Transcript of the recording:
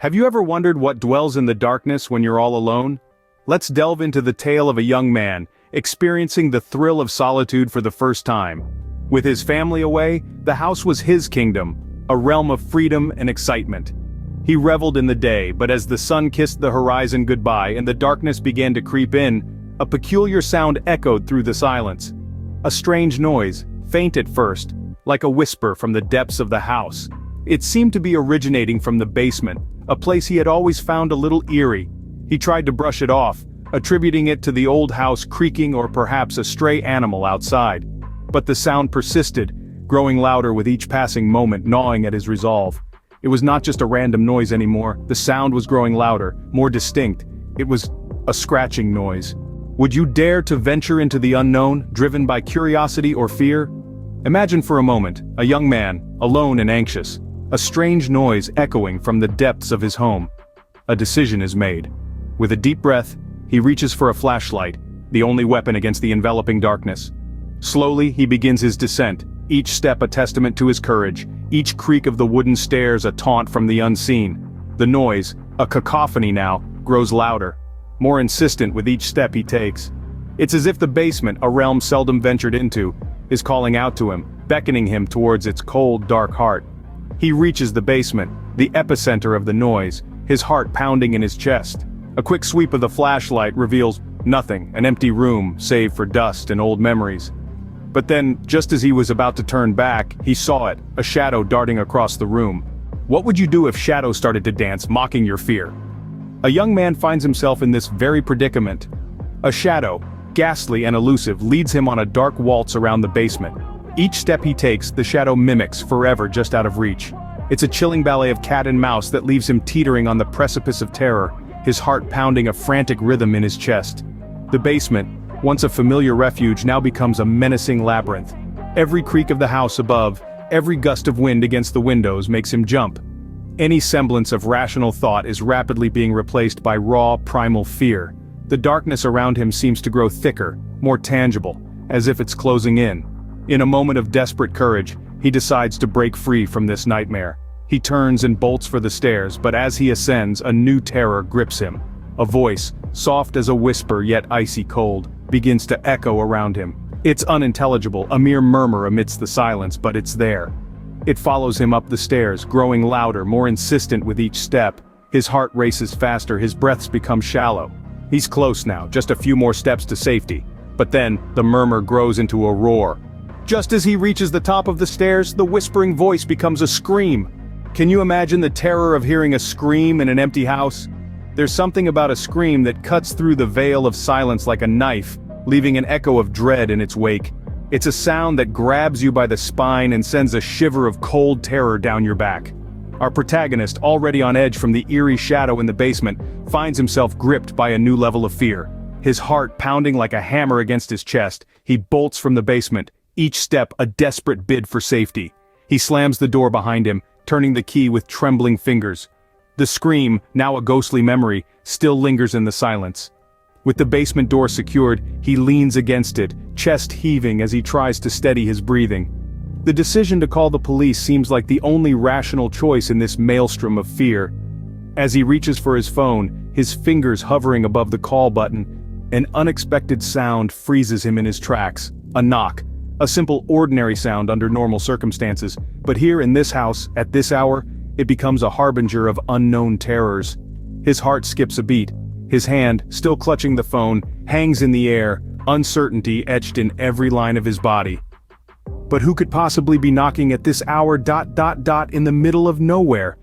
Have you ever wondered what dwells in the darkness when you're all alone? Let's delve into the tale of a young man, experiencing the thrill of solitude for the first time. With his family away, the house was his kingdom, a realm of freedom and excitement. He reveled in the day, but as the sun kissed the horizon goodbye and the darkness began to creep in, a peculiar sound echoed through the silence. A strange noise, faint at first, like a whisper from the depths of the house. It seemed to be originating from the basement, a place he had always found a little eerie. He tried to brush it off, attributing it to the old house creaking or perhaps a stray animal outside. But the sound persisted, growing louder with each passing moment, gnawing at his resolve. It was not just a random noise anymore, the sound was growing louder, more distinct. It was a scratching noise. Would you dare to venture into the unknown, driven by curiosity or fear? Imagine for a moment, a young man, alone and anxious. A strange noise echoing from the depths of his home. A decision is made. With a deep breath, he reaches for a flashlight, the only weapon against the enveloping darkness. Slowly, he begins his descent, each step a testament to his courage, each creak of the wooden stairs a taunt from the unseen. The noise, a cacophony now, grows louder, more insistent with each step he takes. It's as if the basement, a realm seldom ventured into, is calling out to him, beckoning him towards its cold, dark heart. He reaches the basement, the epicenter of the noise, his heart pounding in his chest. A quick sweep of the flashlight reveals nothing, an empty room, save for dust and old memories. But then, just as he was about to turn back, he saw it, a shadow darting across the room. What would you do if shadows started to dance, mocking your fear? A young man finds himself in this very predicament. A shadow, ghastly and elusive, leads him on a dark waltz around the basement. Each step he takes, the shadow mimics, forever just out of reach. It's a chilling ballet of cat and mouse that leaves him teetering on the precipice of terror, his heart pounding a frantic rhythm in his chest. The basement, once a familiar refuge, now becomes a menacing labyrinth. Every creak of the house above, every gust of wind against the windows makes him jump. Any semblance of rational thought is rapidly being replaced by raw, primal fear. The darkness around him seems to grow thicker, more tangible, as if it's closing in. In a moment of desperate courage, he decides to break free from this nightmare. He turns and bolts for the stairs, but as he ascends, a new terror grips him. A voice, soft as a whisper yet icy cold, begins to echo around him. It's unintelligible, a mere murmur amidst the silence, but it's there. It follows him up the stairs, growing louder, more insistent with each step. His heart races faster, his breaths become shallow. He's close now, just a few more steps to safety. But then, the murmur grows into a roar. Just as he reaches the top of the stairs, the whispering voice becomes a scream. Can you imagine the terror of hearing a scream in an empty house? There's something about a scream that cuts through the veil of silence like a knife, leaving an echo of dread in its wake. It's a sound that grabs you by the spine and sends a shiver of cold terror down your back. Our protagonist, already on edge from the eerie shadow in the basement, finds himself gripped by a new level of fear. His heart pounding like a hammer against his chest, he bolts from the basement, each step a desperate bid for safety. He slams the door behind him, turning the key with trembling fingers. The scream, now a ghostly memory, still lingers in the silence. With the basement door secured, he leans against it, chest heaving as he tries to steady his breathing. The decision to call the police seems like the only rational choice in this maelstrom of fear. As he reaches for his phone, his fingers hovering above the call button, an unexpected sound freezes him in his tracks. A knock. A simple, ordinary sound under normal circumstances, but here in this house, at this hour, it becomes a harbinger of unknown terrors. His heart skips a beat. His hand, still clutching the phone, hangs in the air, uncertainty etched in every line of his body. But who could possibly be knocking at this hour ... in the middle of nowhere?